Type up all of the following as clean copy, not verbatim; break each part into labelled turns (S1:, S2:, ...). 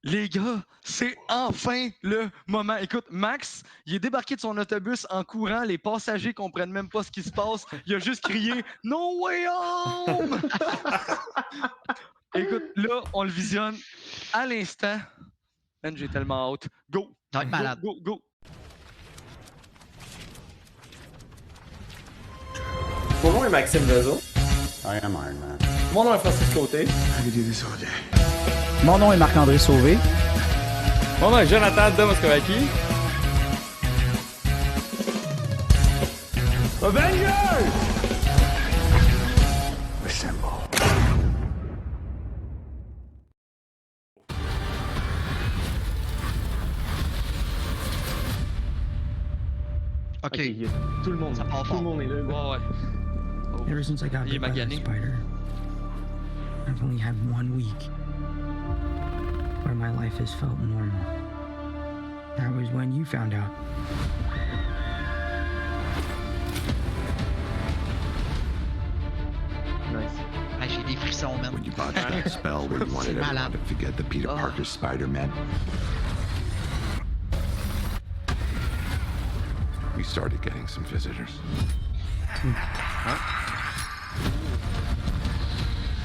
S1: Les gars, c'est enfin le moment. Écoute, Max, il est débarqué de son autobus en courant. Les passagers comprennent même pas ce qui se passe. Il a juste crié « No way home! » Écoute, là, on le visionne à l'instant. Man, j'ai tellement hâte. Go!
S2: Ça va être malade.
S1: Go, go, go!
S3: Mon nom est Maxime Lezo.
S4: I am Iron Man.
S3: Mon nom est Francis Côté.
S5: Mon nom est Marc-André Sauvé.
S6: Mon nom est Jonathan Domoskovaki.
S3: Avengers!
S4: Assemble.
S2: Ok.
S3: Tout le monde,
S2: Ça part
S3: tout
S2: fort.
S3: le monde est là.
S1: Ouais, ouais.
S5: Ever since I got
S1: Il est
S5: bit by that
S1: magané.
S5: spider, I've only had 1 week where my life has felt normal. That was when you found out.
S3: Nice.
S2: Ah, j'ai des frissons, man.
S4: When you bought that spell where you wanted everyone
S2: malade.
S4: to forget the Peter Parker Spider-Man, we started getting some visitors.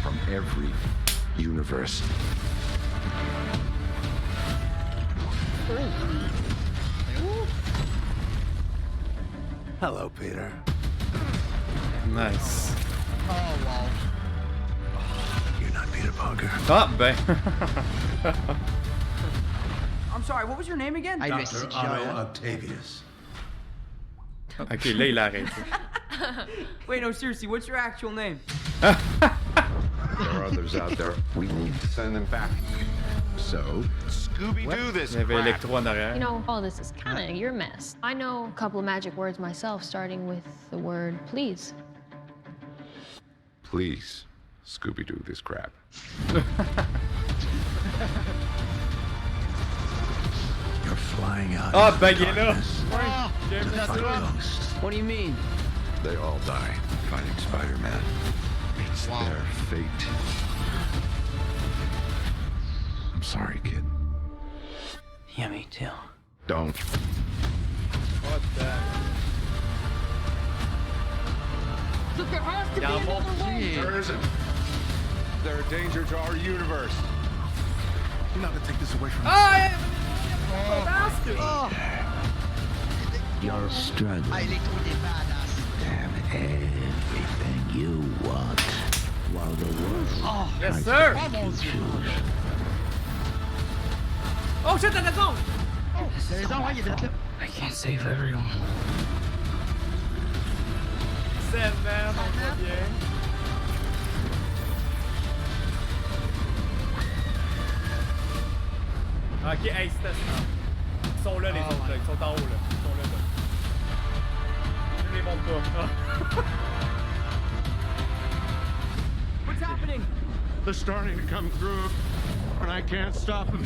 S4: From every universe. Hello, Peter.
S6: Nice.
S2: Oh, wow.
S4: You're not Peter Parker.
S6: Ah, ben.
S5: I'm sorry, what was your name again?
S2: Hey, le CGI, hein.
S4: Octavius.
S6: Ok, là, il a arrêté.
S5: Wait, no, seriously, what's your actual name?
S4: There are others out there. We need to send them back. So, Scooby-Doo this
S6: Il y avait
S4: crap.
S6: Electro en arrière.
S7: You know, all this is kind of your mess. I know a couple of magic words myself, starting with the word please.
S4: Please, Scooby-Doo this crap. You're flying out.
S6: Ah,
S4: into
S6: ben,
S4: the
S6: il est là.
S4: darkness
S2: Oh,
S4: to
S2: that's
S4: fight
S2: right.
S4: ghosts.
S5: What do you mean?
S4: They all die fighting Spider-Man. It's
S2: Wow.
S4: their fate. I'm sorry, kid.
S5: Yeah, me too.
S4: Don't.
S6: What the... Il en monte.
S4: There isn't. They're a danger to our universe. You're not gonna take this away from me.
S8: You're struggling
S2: Ah, Electro, il est badass.
S8: to have everything you want, while the world
S2: Oh,
S6: Yes, sir!
S2: oh mon Dieu.
S8: choose.
S5: Oh shit, t'as raison!
S2: T'as raison, ouais, il est là.
S5: I can't save everyone.
S6: C'est merde, on va bien. Ok, hey, c'était ça. Ils sont là, les autres, là. Ils sont en haut, là. Ils sont là, là. Je les montre pas.
S5: What's happening?
S4: They're starting to come through, and I can't stop them.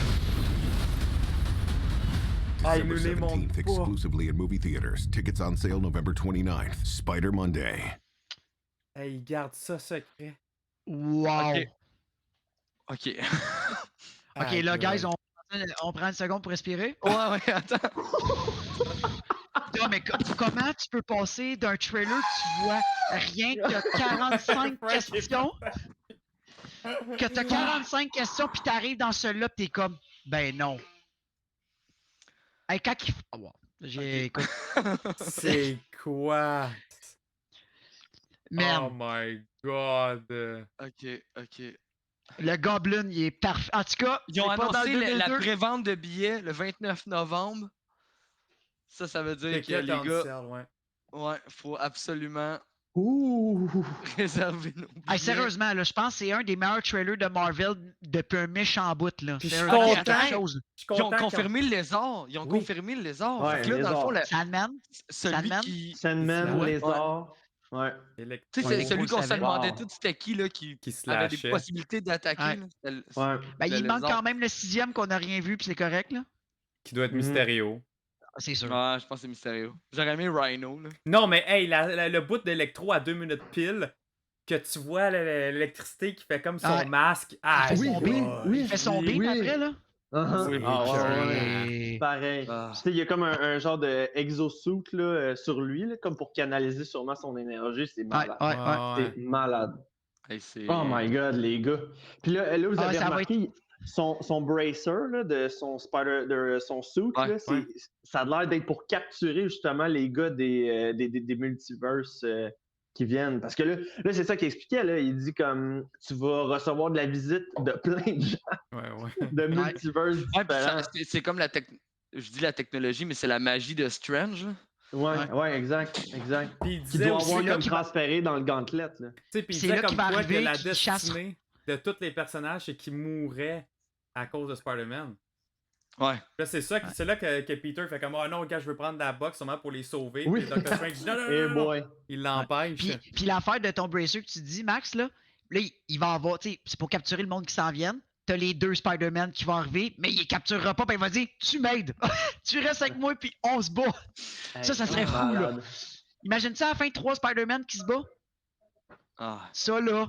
S6: Ah, ils
S9: December
S6: nous les montrent
S9: 17th,
S6: pas.
S9: exclusively in movie theaters. Tickets on sale November 29th. Spider Monday.
S6: Hey, ils gardent ça secret.
S2: Wow.
S1: Ok. Ok.
S2: Ok,
S6: Ah,
S2: là,
S6: God.
S2: guys, on prend une seconde pour respirer.
S1: Ouais, ouais, attends.
S2: Non, mais comment tu peux passer d'un trailer, tu vois rien que 45 questions, que t'as 45 questions, puis t'arrives dans celui-là, pis t'es comme, ben non. Hey, quand il... Oh, wow. Écoute,
S6: C'est quoi? Oh
S2: man,
S6: my god.
S1: Ok, ok.
S2: le Goblin, il est parfait. En tout cas,
S1: Ils ont
S2: c'est pas dans
S1: annoncé
S2: le
S1: la
S2: 2002.
S1: prévente de billets le 29 novembre. Ça veut dire que
S6: Ticket
S1: les
S6: on
S1: gars,
S6: sale, ouais.
S1: ouais, faut absolument
S3: Ouh!
S1: réserver nos billets.
S2: Hey, sérieusement, là, je pense que c'est un des meilleurs trailers de Marvel depuis un méchant bout. Là.
S6: Puis je
S2: C'est
S6: suis
S2: un
S6: content.
S2: quelque chose.
S6: Je suis
S1: Ils ont
S6: content
S1: confirmé le lézard. Ils ont
S6: Oui.
S1: confirmé le lézard.
S3: Ouais,
S1: Fait que là, dans le fond,
S3: lézard.
S2: Sandman,
S1: celui
S2: Sandman?
S1: qui.
S3: Sandman,
S1: Ouais.
S3: Lézard. Ouais.
S1: Tu sais,
S2: Ouais,
S1: c'est celui
S2: on
S1: qu'on
S2: le
S1: se
S2: savait.
S1: demandait
S3: Wow.
S1: tout, c'était qui, là, qui
S6: qui se
S1: avait des
S6: lâchait.
S1: possibilités d'attaquer.
S2: Ouais.
S1: là. C'était le-
S3: Ouais.
S2: Ben,
S1: le
S2: il manque
S1: lézard.
S2: quand même le 6e qu'on n'a rien vu, puis c'est correct. Là.
S6: Qui doit être
S3: Mhm.
S6: Mysterio.
S2: C'est sûr.
S1: Ouais, je pense que c'est mystérieux. J'aurais aimé Rhino, là.
S6: Non, mais hey, le bout d'électro à 2 minutes pile, que tu vois l'électricité qui fait comme son
S2: Ouais.
S6: masque. Ah,
S2: Il fait
S3: Oui,
S2: son
S3: oui,
S2: beat.
S3: oui.
S2: Il fait son beat
S3: oui.
S2: après, là.
S3: Uh-huh.
S6: C'est
S3: Ah, ouais,
S6: écœurant.
S3: ouais. Pareil.
S1: Ah.
S3: Tu sais, il y a comme un genre de exosuit là, sur lui, là, comme pour canaliser sûrement son énergie. C'est
S2: Ouais,
S3: malade.
S2: ouais, ouais.
S6: Ouais.
S3: C'est malade.
S1: Hey, c'est...
S3: Oh my god, les gars. Puis là, vous
S2: Ah,
S3: avez
S2: ça va
S3: remarqué son bracer là, de son spider, de son suit,
S1: Ouais,
S3: là, ça a l'air d'être pour capturer justement les gars des multiverses qui viennent. Parce que là c'est ça qu'il expliquait. Là. Il dit comme tu vas recevoir de la visite de plein de gens
S6: Ouais.
S3: de multiverses
S1: Ouais, puis
S3: différents.
S1: c'est comme je dis la technologie, mais c'est la magie de Strange. Là.
S3: Ouais, exact.
S6: Puis il
S3: Qui
S6: disait
S3: doit
S6: aussi,
S3: avoir
S2: là
S3: comme
S2: qu'il va-
S3: transféré dans le gantelet. Là.
S6: tu sais, puis il
S2: C'est
S6: disait
S2: là
S6: comme
S2: qu'il va
S6: quoi
S2: arriver,
S6: que la
S2: qu'il chasse-
S6: destinée de tous les personnages, c'est qu'ils mourraient à cause de Spider-Man.
S1: Ouais.
S6: Là, c'est là que Peter fait comme, oh non, gars, je veux prendre la box sûrement pour les sauver.
S3: Oui.
S6: Puis Dr. Strange dit, non, non,
S3: Eh
S6: non, non.
S3: boy.
S6: Il l'empêche.
S2: Puis l'affaire de ton bracer que tu dis, Max, là il va avoir, tu sais, c'est pour capturer le monde qui s'en vienne. T'as les 2 Spider-Man qui vont arriver, mais il les capturera pas, puis il va dire tu m'aides, tu restes avec moi, puis on se bat. Ça serait fou, là.
S3: Malade.
S2: Imagine ça à la fin, 3 Spider-Man qui se battent.
S1: Ah.
S2: Ça, là,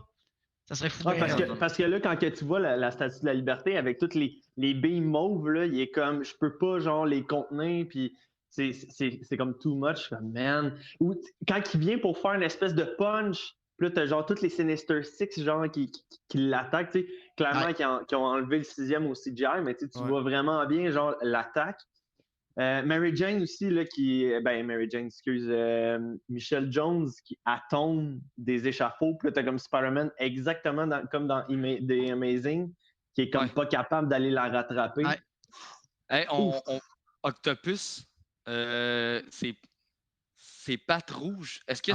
S2: ça serait fou.
S3: Ouais,
S2: ben,
S3: parce que là, quand que tu vois la Statue de la Liberté avec toutes les billes mauves, là, il est comme, je peux pas, genre, les contenir, puis c'est comme too much, comme, man. Ou quand il vient pour faire une espèce de punch, puis là, t'as genre toutes les Sinister Six, genre, qui l'attaquent, tu sais, clairement,
S2: Ouais.
S3: qui ont enlevé le 6e au CGI, mais tu
S6: Ouais.
S3: vois vraiment bien, genre, l'attaque. Mary Jane aussi, là, Mary Jane, excuse, Michelle Jones qui attombe des échafauds. Puis là, t'as comme Spider-Man exactement comme dans The Amazing, qui est comme pas capable d'aller la rattraper.
S2: Ouais.
S1: Hey, Octopus, c'est pattes rouges. Est-ce que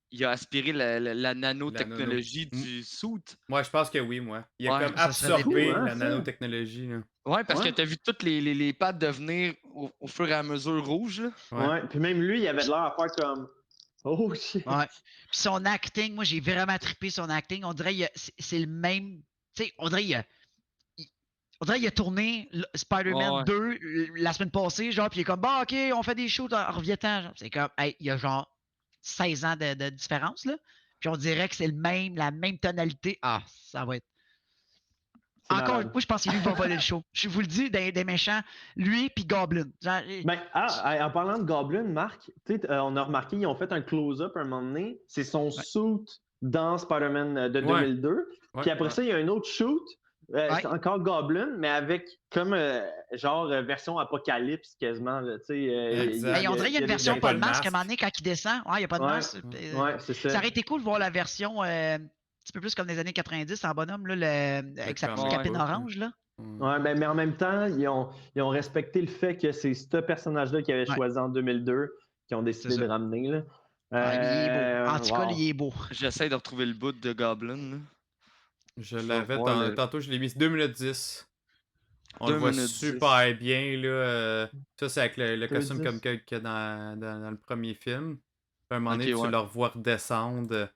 S1: il a aspiré la nanotechnologie du suit?
S6: Moi, je pense que oui, moi. Il a
S1: Ouais.
S6: comme
S2: Ça serait
S6: absorbé
S3: fou, hein,
S6: la
S3: ça?
S6: nanotechnologie. Là.
S1: Ouais, parce
S3: Ouais.
S1: que t'as vu toutes les pattes devenir au fur et à mesure rouges. Là.
S3: Ouais. Puis même lui, il avait l'air à faire comme. Oh shit.
S2: Ouais. Puis son acting, moi, j'ai vraiment trippé son acting. On dirait c'est le même. Tu sais, on dirait il a tourné Spider-Man
S1: Ouais.
S2: 2 la semaine passée, genre, puis il est comme, bah, ok, on fait des shows, reviens-t'en. Genre. C'est comme, hey, il y a genre 16 ans de différence, là. Puis on dirait que c'est la même tonalité. Ah, ça va être.
S3: C'est
S2: Encore,
S3: malade.
S2: moi, je pense que lui va voler le show. Je vous le dis, des méchants, lui puis Goblin. Genre,
S3: Ben, en parlant de Goblin, Marc, on a remarqué, ils ont fait un close-up un moment donné. C'est son suit dans Spider-Man de 2002.
S6: Ouais.
S3: Puis après ça, il y a un autre shoot. C'est encore Goblin, mais avec comme version apocalypse quasiment. Là,
S6: Exact.
S2: on dirait qu'il y a une
S3: des
S2: version
S6: pas
S2: pas
S6: de
S2: de masque
S6: masque.
S2: à un moment donné quand il descend. Ouais, il n'y a pas de
S3: Ouais.
S2: masque.
S3: Ouais, c'est ça.
S2: Ça aurait été cool de voir la version un petit peu plus comme des années 90 en bonhomme, là, avec sa petite
S1: Ouais.
S2: capine orange. Là.
S3: Ouais, ben, mais en même temps, ils ont respecté le fait que c'est ce personnage-là qu'ils avaient choisi en 2002 qui ont décidé
S2: C'est
S3: de
S2: ça.
S3: ramener. Là.
S2: Il est beau. En tout cas,
S3: wow.
S2: il est beau.
S1: J'essaie de retrouver le bout de Goblin. Là.
S6: Je l'avais
S1: voir
S6: tantôt, je l'ai mis 2 minutes 10. On
S1: 2
S6: le voit
S1: minutes
S6: super bien. Là, ça, c'est avec le costume
S3: 10.
S6: comme qu'il y a dans le premier film. Puis à un moment donné,
S1: Ok,
S6: tu
S1: ouais.
S6: le revois redescendre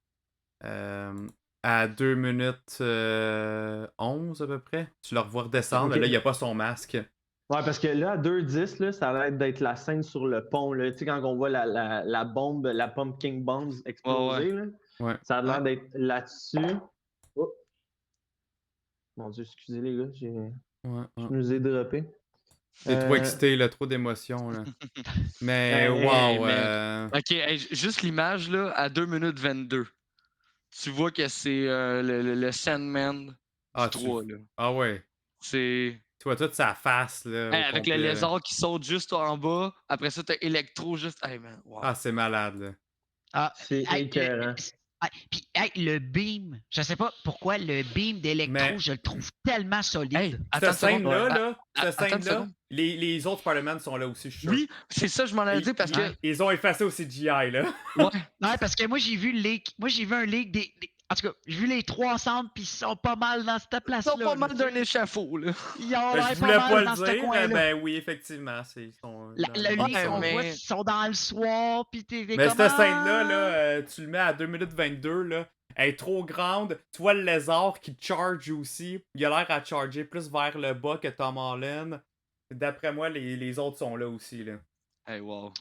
S6: à 2 minutes 11 à peu près. Tu le revois redescendre,
S3: Ok.
S6: mais là, il n'y a pas son masque.
S3: Ouais, parce que là, à 2:10, là, ça a l'air d'être la scène sur le pont. Là. Tu sais, quand on voit la bombe, la pumpkin bomb exploser, là,
S6: Ouais.
S3: ça a l'air d'être là-dessus. Oh. Mon Dieu, excusez les gars,
S6: Ouais.
S3: je nous ai droppé.
S6: T'es trop excité, là, trop d'émotions. Là. Mais wow.
S1: Ok, hey, juste l'image là, à 2 minutes 22. Tu vois que c'est le Sandman
S6: Ah,
S1: du 3. Là.
S6: Ah ouais.
S1: C'est.
S6: Tu vois toute sa face. Là, au
S1: Hey, avec le
S6: complet, là.
S1: lézard qui saute juste en bas. Après ça, t'as Electro juste. Hey man, wow.
S6: Ah, c'est malade. Là.
S2: Ah,
S3: C'est
S2: hey,
S3: écœurant.
S2: Puis le beam, je sais pas pourquoi le beam d'électro,
S6: Mais-
S2: je le trouve tellement solide.
S1: Hey,
S6: Cette
S1: attends une seconde.
S6: scène-là, cette
S1: Attends une
S6: scène-là,
S1: seconde.
S6: les autres Spider-Man sont là aussi, je suis sûr.
S1: Oui, c'est ça, je m'en allais dire parce que.
S6: Ils ont effacé au CGI, là.
S1: Ouais.
S2: Ouais, parce que moi j'ai vu un leak en tout cas, j'ai vu les trois ensemble, puis ils sont pas mal dans cette
S1: Ils
S2: place-là.
S1: sont pas
S2: là,
S1: mal
S2: tu sais.
S1: d'un échafaud, là.
S2: Ils ont
S6: Ben,
S2: l'air
S6: je voulais
S2: pas
S6: pas
S2: mal dans
S6: le
S2: ce
S6: dire, mais
S2: coin-là.
S6: ben oui, effectivement. Ils sont
S2: Le
S6: dans-
S2: leak, on
S1: mais-
S2: voit qu'ils sont dans le soir, puis t'es
S6: Mais
S2: comme,
S6: cette scène-là, là, tu le mets à 2 minutes 22, là, elle est trop grande. Tu vois le lézard qui charge aussi. Il a l'air à charger plus vers le bas que Tom Holland. D'après moi, les autres sont là aussi, là.
S1: Hey, wow.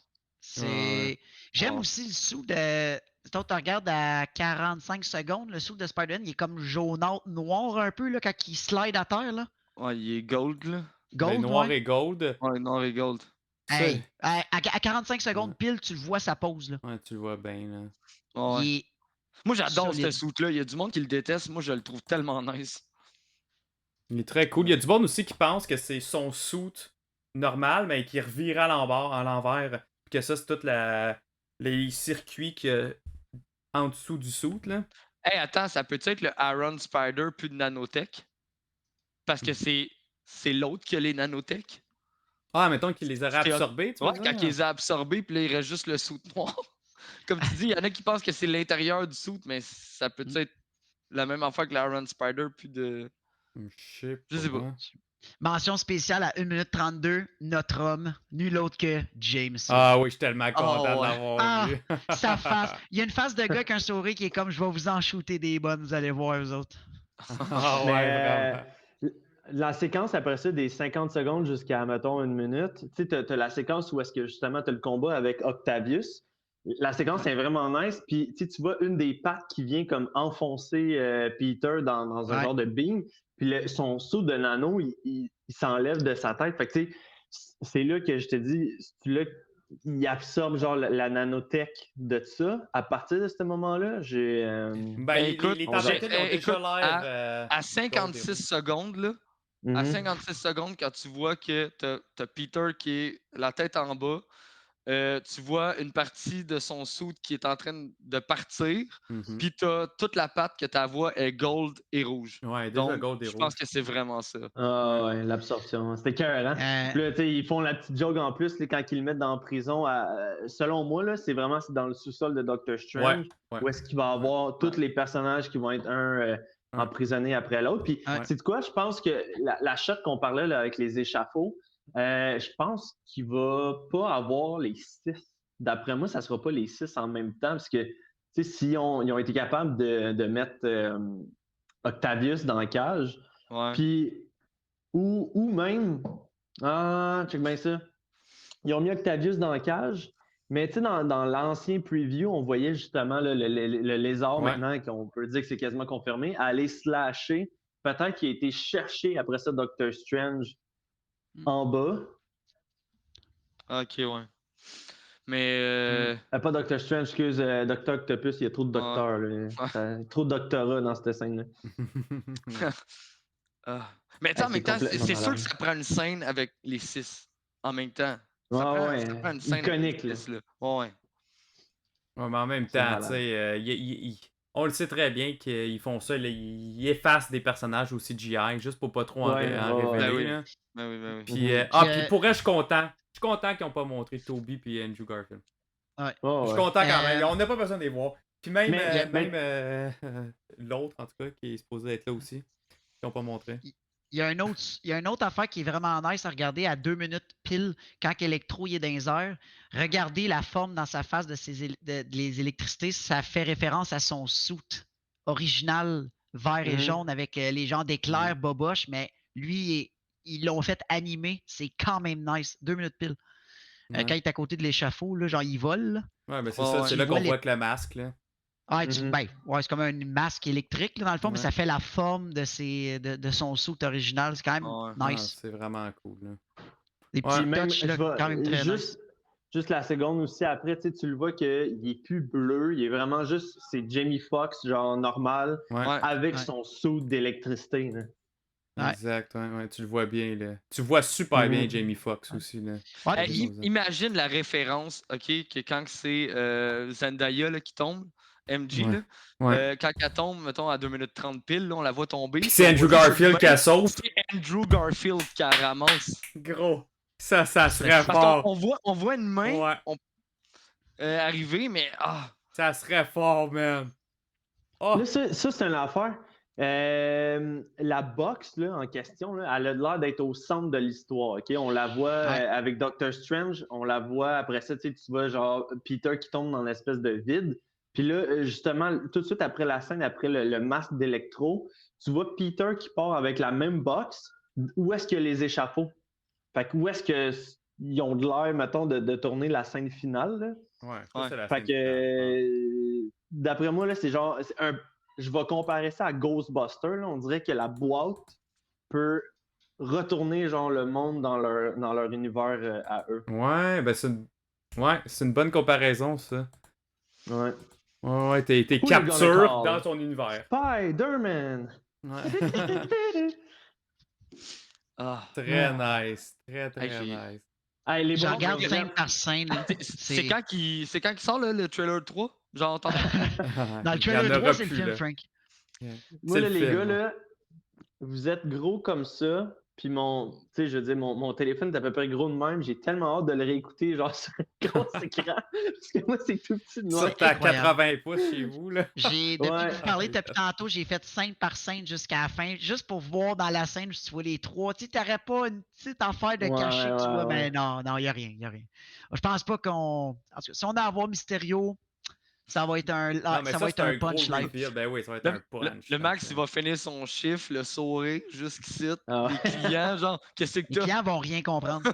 S2: C'est.
S6: Ouais.
S2: J'aime
S1: Oh.
S2: aussi le sou de. Quand tu regardes à 45 secondes, le sou de Spider-Man, il est comme jaunâtre noir un peu là, quand il slide à terre. Là.
S1: Ouais, il est gold, là.
S2: Gold,
S6: noir
S2: ouais.
S6: et gold.
S1: Ouais, noir et gold.
S6: Ça,
S2: Hey, à 45 secondes pile, tu le vois, sa pause. Là.
S6: ouais, tu le vois bien, là.
S1: Ouais.
S2: Il est
S1: Moi, j'adore ce
S2: solide.
S1: suit-là. Il y a du monde qui le déteste. Moi, je le trouve tellement nice.
S6: Il est très cool. Il y a du monde aussi qui pense que c'est son suit normal, mais qui revire à l'envers. Puis que ça, c'est tout les circuits en dessous du suit, là.
S1: Hey, attends, ça peut être le Iron Spider plus de nanotech? Parce que c'est l'autre qui a les nanotech.
S6: Ah, mettons qu'il les aurait
S1: C'est-
S6: absorbés, tu
S1: Ouais,
S6: veux
S1: quand
S6: dire?
S1: il les a absorbés, puis là, il reste juste le suit noir. Comme tu dis, il y en a qui pensent que c'est l'intérieur du suit, mais ça peut être la même affaire que l'Iron Spider, plus de.
S6: Je
S1: Je sais pas.
S6: hein.
S2: Mention spéciale à 1 minute 32, notre homme, nul autre que James.
S6: Ah oui, je suis tellement content
S1: ouais.
S6: de l'avoir
S2: Ah,
S6: vu.
S2: sa face. Il y a une face de gars avec un sourire qui est comme je vais vous en shooter des bonnes, vous allez voir eux autres.
S6: Ah
S3: Mais,
S6: ouais, vraiment.
S3: la séquence après ça, des 50 secondes jusqu'à, mettons, 1 minute, tu sais, t'as la séquence où est-ce que justement t'as le combat avec Octavius. La séquence est vraiment nice, puis tu vois une des pattes qui vient comme enfoncer Peter dans un
S2: Ouais.
S3: genre de beam, puis son saut de nano, il s'enlève de sa tête. Fait que tu sais, c'est là que je te dis, là, il absorbe genre la nanotech de ça. À partir de ce moment-là, j'ai...
S6: Ben,
S1: écoute,
S6: les
S3: on va-
S6: templates ont déjà
S1: écoute,
S6: l'air.
S1: À 56 secondes, là, à
S3: Mhm.
S1: 56 secondes, quand tu vois que t'as Peter qui est la tête en bas, tu vois une partie de son suit qui est en train de partir,
S6: Mhm.
S1: puis t'as toute la patte que ta voix est gold et rouge.
S6: Ouais, déjà
S1: Donc,
S6: gold et
S1: je
S6: rouge.
S1: pense que c'est vraiment ça.
S3: Ah ouais, l'absorption. C'était cœur, hein? Puis là, tu sais, ils font la petite joke en plus là, quand ils le mettent dans la prison. Selon moi, là, c'est vraiment dans le sous-sol de Doctor Strange
S6: Ouais.
S3: où est-ce qu'il va avoir tous les personnages qui vont être emprisonnés après l'autre. Puis,
S2: Ouais.
S3: c'est de quoi? Je pense que la shot qu'on parlait là, avec les échafauds, je pense qu'il va pas avoir les 6. D'après moi, ça sera pas les 6 en même temps parce que, tu sais, si ils ont été capables de mettre Octavius dans la cage,
S1: Ouais.
S3: puis ou même, check bien ça. Ils ont mis Octavius dans la cage, mais tu sais, dans l'ancien preview, on voyait justement là, le lézard
S6: Ouais.
S3: maintenant, qu'on peut dire que c'est quasiment confirmé, aller slasher. Peut-être qu'il a été cherché après ça Doctor Strange en bas.
S1: Ok, ouais. Mais.
S3: Pas Doctor Strange, excuse, Doctor Octopus, il y a trop de docteurs. Là. Trop de doctorats dans cette scène-là.
S1: Mais tu sais, en
S3: c'est
S1: même temps,
S3: complètement
S1: c'est sûr
S3: malade.
S1: que ça prend une scène avec les 6 en même temps. Ça
S3: Ouais,
S1: prend une scène
S3: iconique,
S1: avec les 6, là. Ouais.
S6: Ouais, mais en même
S3: C'est
S6: temps,
S3: malade.
S6: tu sais, on le sait très bien qu'ils font ça. Là, ils effacent des personnages au CGI juste pour pas trop en
S3: Ouais,
S6: révéler.
S1: Ben oui.
S6: Là.
S1: Ben oui.
S6: Puis, puis pour vrai, je suis content. Je suis content qu'ils n'ont pas montré Toby et Andrew Garfield.
S2: Ouais.
S3: Oh,
S6: Je suis
S3: ouais.
S6: content quand même. On n'a pas besoin de les voir. Puis même,
S3: Mais-
S6: l'autre, en tout cas, qui est supposé être là aussi, qu'ils n'ont pas montré.
S2: Il y a une autre affaire qui est vraiment nice à regarder à 2 minutes pile quand Electro il est dans les airs. Regardez la forme dans sa face de les électricités. Ça fait référence à son suit original vert et jaune avec les genres d'éclairs boboche, mais lui, ils l'ont fait animer. C'est quand même nice. 2 minutes pile.
S6: Ouais.
S2: Quand il est à côté de l'échafaud, là, genre il vole. Là.
S6: Ouais, ben c'est
S1: Ouais,
S6: ça.
S1: ouais.
S6: C'est là
S2: Tu
S6: qu'on
S2: vois
S6: voit que le masque, là.
S2: Ah, c'est comme un masque électrique là, dans le fond, mais
S6: Ouais.
S2: ça fait la forme de son suit original. C'est quand même
S1: Ouais.
S2: nice.
S6: Ah, c'est vraiment cool, là.
S2: Des
S6: Ouais.
S2: petits
S3: Puis même,
S2: touchs là, quand même très nice.
S3: juste la seconde aussi après, tu le vois qu'il est plus bleu, il est vraiment juste, c'est Jamie Foxx, genre normal,
S6: Ouais.
S3: avec
S2: Ouais.
S3: son suit d'électricité. Là.
S2: Ouais.
S6: Exact, ouais, tu le vois bien, là. Tu vois super bien Jamie Foxx aussi, là.
S2: Ouais,
S1: Hey,
S2: puis-
S1: imagine la référence, OK, que quand c'est Zendaya là, qui tombe, MJ,
S6: Ouais.
S1: là,
S6: Ouais.
S1: quand elle tombe, mettons, à 2 minutes 30 pile, là, on la voit tomber.
S6: Puis c'est
S1: on
S6: Andrew
S1: voit juste
S6: Garfield
S1: une
S6: qui
S1: main,
S6: la sauve.
S1: C'est Andrew Garfield qui la ramasse.
S6: Gros. Ça serait
S1: Parce
S6: fort.
S1: qu'on voit une main
S6: Ouais.
S1: arriver, mais
S6: Ça serait fort, man. Oh.
S3: Là, ça c'est une affaire. La box là, en question, là, elle a l'air d'être au centre de l'histoire. Ok, on la voit avec Doctor Strange, on la voit après ça, tu vois genre Peter qui tombe dans l'espèce de vide. Puis là, justement, tout de suite après la scène, après le masque d'Electro, tu vois Peter qui part avec la même box. Où est-ce qu'il y a les échafauds? Fait que où est-ce qu'ils ont de l'air, mettons, de tourner la scène finale? Là?
S6: Ouais, ça, c'est la
S3: Fait
S6: scène
S3: que, d'après moi, là, c'est genre, je vais comparer ça à Ghostbusters. Là. On dirait que la boîte peut retourner genre le monde dans leur univers à eux.
S6: Ouais, ben c'est une bonne comparaison, ça.
S3: Ouais.
S6: Ouais, t'es
S3: Who you
S6: capture
S3: gonna call?
S6: dans ton univers.
S3: Spider-Man!
S6: Ouais.
S1: Ah.
S6: Très nice. Très
S1: Hey,
S6: nice.
S3: Hey, les
S2: Je
S3: bons
S2: regarde
S3: programmes-
S2: scène par scène. là.
S1: C'est quand qu'il sort là, le trailer 3? Genre, t'entends?
S2: Dans le
S6: Il y en
S2: trailer 3,
S6: aura
S2: c'est le
S6: plus,
S2: film,
S6: là.
S2: Frank.
S3: Moi,
S6: C'est
S3: là,
S6: le
S3: les
S6: film.
S3: gars, là, vous êtes gros comme ça, puis tu sais, je veux dire, mon téléphone est à peu près gros de même. J'ai tellement hâte de le réécouter, genre, sur un gros écran. Parce que moi, c'est tout petit de moi.
S6: Sur ta
S2: incroyable.
S6: 80 pouces chez vous, là.
S2: Depuis
S3: Ouais.
S2: que vous parlez depuis tantôt, j'ai fait scène par scène jusqu'à la fin, juste pour voir dans la scène où tu vois les trois. Tu sais, t'aurais pas une petite affaire de
S3: Ouais,
S2: cacher que tu vois,
S3: ouais.
S2: mais non, il n'y a rien, Je pense pas qu'on. En tout cas, si on a à voir Mysterio, ça va être un,
S6: Non, mais
S2: ça va
S6: c'est
S2: être un
S6: gros
S2: punch live.
S6: reveal. Ben oui, ça va être un punch.
S1: Le Max, il va finir son chiffre, le sourire, jusqu'ici.
S3: Ah.
S1: Les clients, genre, qu'est-ce que
S2: Les
S1: t'as?
S2: clients vont rien comprendre.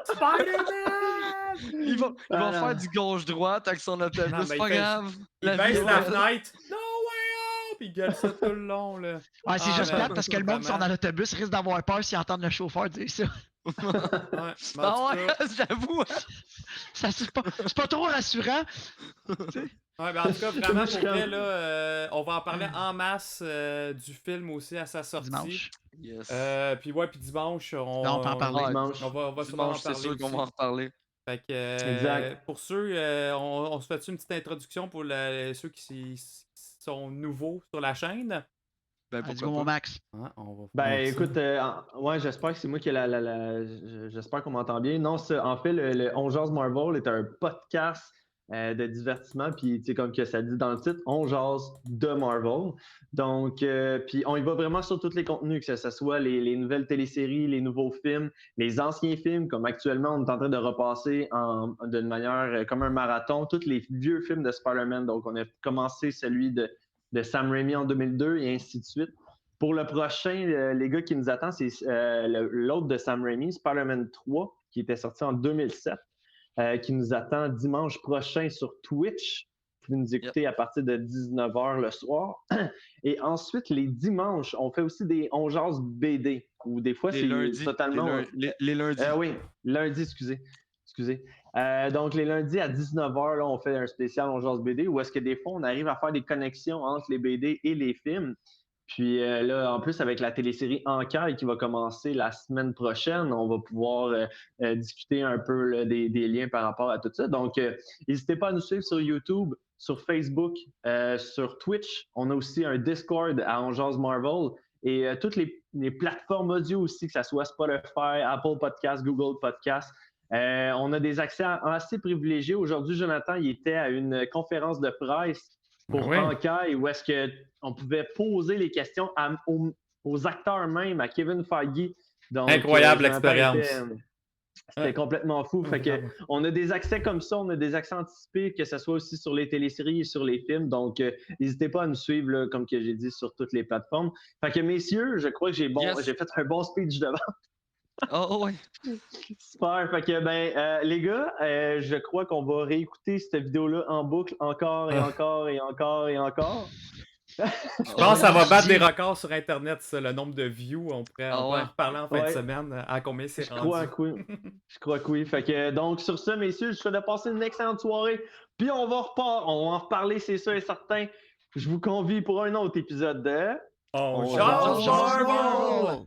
S6: Spider-Man!
S1: Ils vont
S3: Ah.
S1: faire du gauche-droite avec son autobus,
S6: Non, mais
S1: c'est
S6: il
S1: pas
S6: fait-
S1: grave.
S6: Il
S1: vie
S6: baisse
S1: est
S6: la
S1: belle.
S6: fenêtre. No way up! Il gueule ça tout le long, là.
S2: Ouais, c'est
S6: Ah,
S2: juste
S6: man.
S2: plate parce que le monde qui sont
S6: Vraiment.
S2: dans l'autobus risque d'avoir peur s'ils entendent le chauffeur dire ça.
S6: Ouais, mais en
S1: Ah
S6: tout
S1: ouais,
S6: cas-
S1: j'avoue. Hein.
S2: Ça, c'est pas trop rassurant.
S6: Ouais, ben en tout cas, vraiment,
S3: Moi,
S6: pour
S3: je suis
S6: vrai,
S3: comme-
S6: là, on va en parler en masse du film aussi à sa sortie.
S2: Dimanche.
S1: Yes.
S6: Puis ouais, puis dimanche, on
S2: Là, on peut en parler.
S3: Dimanche.
S6: On va sûrement en
S1: Dimanche, c'est
S6: parler
S1: sûr qu'on
S6: aussi.
S1: va en reparler.
S6: Fait que,
S3: Exact.
S6: pour ceux, on se fait une petite introduction pour ceux qui sont nouveaux sur la chaîne?
S1: Ben,
S2: Let's
S1: pourquoi
S2: go, mon
S1: pas.
S2: Max.
S6: Hein, on va
S3: Ben
S6: faire ça.
S3: écoute, ouais, j'espère que c'est moi qui ai j'espère qu'on m'entend bien. Non, en fait, le On Jase Marvel est un podcast de divertissement, puis tu sais, comme que ça dit dans le titre, On Jase de Marvel. Donc, puis on y va vraiment sur tous les contenus, que ce soit les nouvelles téléséries, les nouveaux films, les anciens films, comme actuellement, on est en train de repasser d'une manière comme un marathon, tous les vieux films de Spider-Man. Donc, on a commencé celui de Sam Raimi en 2002 et ainsi de suite. Pour le prochain, les gars qui nous attendent, c'est l'autre de Sam Raimi, Spider-Man 3, qui était sorti en 2007, qui nous attend dimanche prochain sur Twitch. Vous pouvez nous écouter à partir de 19h le soir. Et ensuite, les dimanches, on fait aussi des On Jase BD, où des fois,
S1: Les
S3: c'est
S1: lundis.
S3: totalement...
S1: Les lundis.
S3: Oui, lundi, excusez. Donc, les lundis à 19h, là, on fait un spécial On Jase BD où est-ce que des fois, on arrive à faire des connexions entre les BD et les films. Puis là, en plus, avec la télésérie Enquête qui va commencer la semaine prochaine, on va pouvoir discuter un peu là, des liens par rapport à tout ça. Donc, n'hésitez pas à nous suivre sur YouTube, sur Facebook, sur Twitch. On a aussi un Discord à On Jase Marvel et toutes les plateformes audio aussi, que ce soit Spotify, Apple Podcasts, Google Podcasts. On a des accès assez privilégiés. Aujourd'hui, Jonathan, il était à une conférence de presse pour
S6: Ouais.
S3: Enquête où est-ce qu'on pouvait poser les questions aux acteurs même, à Kevin Feige. Donc,
S6: Incroyable
S3: Jonathan
S6: expérience.
S3: C'était complètement fou. Fait que, on a des accès comme ça, on a des accès anticipés, que ce soit aussi sur les téléséries et sur les films. Donc, n'hésitez pas à nous suivre, là, comme que j'ai dit, sur toutes les plateformes. Fait que, messieurs, je crois que j'ai fait un bon speech devant.
S1: Oh, ouais.
S3: Super. Fait que, les gars, je crois qu'on va réécouter cette vidéo-là en boucle encore et encore et encore et encore.
S6: Je pense que ça va battre des records sur Internet, ça, le nombre de views. On pourrait en reparler en fin de
S3: Ouais.
S6: semaine à combien c'est
S3: Je
S6: rendu.
S3: crois que oui. Je crois que oui. Fait que, donc, sur ce, messieurs, je vous souhaite de passer une excellente soirée. Puis on va en reparler, c'est sûr et certain. Je vous convie pour un autre épisode de
S6: On
S3: jase
S6: jase Marvel!
S2: Marvel!